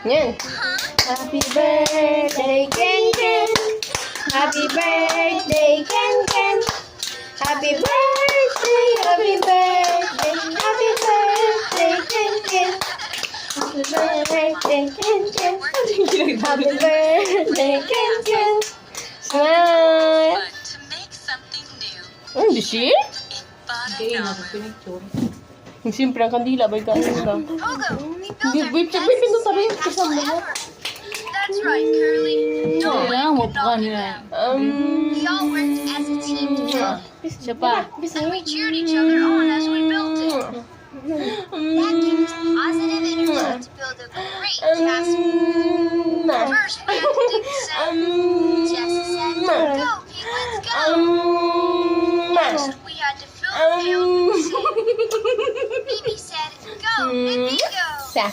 Yan. Happy birthday, Ken Ken. Happy birthday, Ken Ken. Happy birthday, happy birthday, happy birthday, Ken Ken. Happy birthday, Ken Ken. Happy birthday, Ken Ken. Smile. But to make something new, Oh, di siya? it bought a novel. Yung simple ang kandila, bay ka ano ba? Pogo, we built our Wait, best pinto tayo. sand castle ever. That's right, Curly. No one could knock you down. We all worked as a team to build it. Siya pa. And we cheered each other on as we built it. That gave us positive energy to build a great castle. First, we had to dig the sand. Jess said, "Go, Pete, let's go." Next, we had to fill the pails with the sand. Bibi said, "Go, Nippy, go." Siya.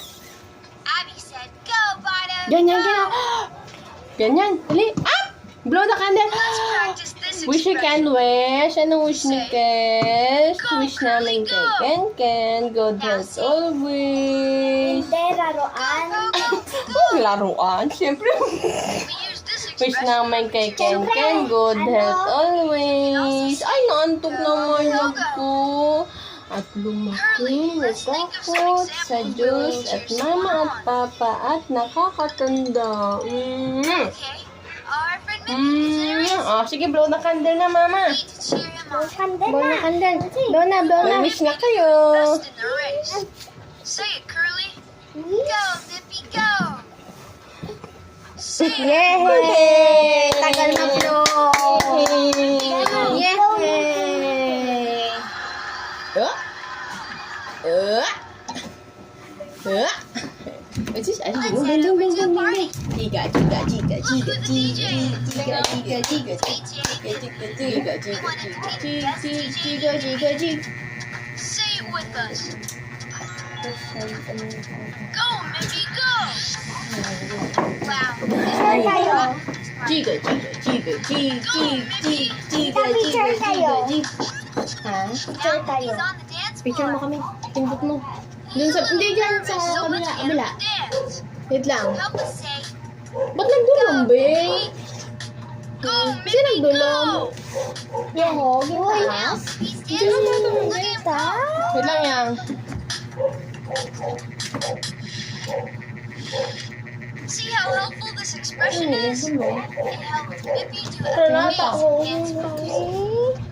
Abby said, "Go, Bottom, Ganyan, go." ganyan. Ganyan. Dali. Up! Blow the candle. Let's practice this Wish you can expression. wish. Anong wish ni Kes? Go, Wish namin Curly, kay go. Ken Ken. God Now bless say, always. Hindi, laruan. Oh, laruan. Siyempre. We use this Wish expression namin kay Ken Ken. Good health always. Ay, naantok naman ako. At lumaki, nagkakot sa Diyos at Mama at Papa at nakakatanda. Okay, our friend Mickey is Oh, sige, blow na candle na, Mama. need to cheer him on. Kandel Blow na na. candle. Blow na, blow na. May wish na kayo. Best in the race. Say it, Curly. Go, Nippy, go. Say it. Yay! Tagal na blow. Yay! Let's Let's head over to a party. Jiga, jiga, jiga, Look who the DJ is. jiga, jiga, jiga, DJ. jiga, We want it to be the best DJ. Say it with us. Go, Mickey, go. Wow. Picture tayo. Jiga, jiga, jiga, jiga, Picture tayo. Ha? Picture Now tayo. he's on the dance Picture mo floor. kami. Pindot mo. Dun sa, hindi dyan sa There's so much kabila. fun to dance. Wait lang. Help us say, Ba't nagdulong, be? go, Kasi Mickey, nagdulong. go. Yung Uy. Now he's dancing. Look at him go. Wait lang yan. See how helpful this expression is? It helped Mippy do Renata, amazing dance moves. Okay.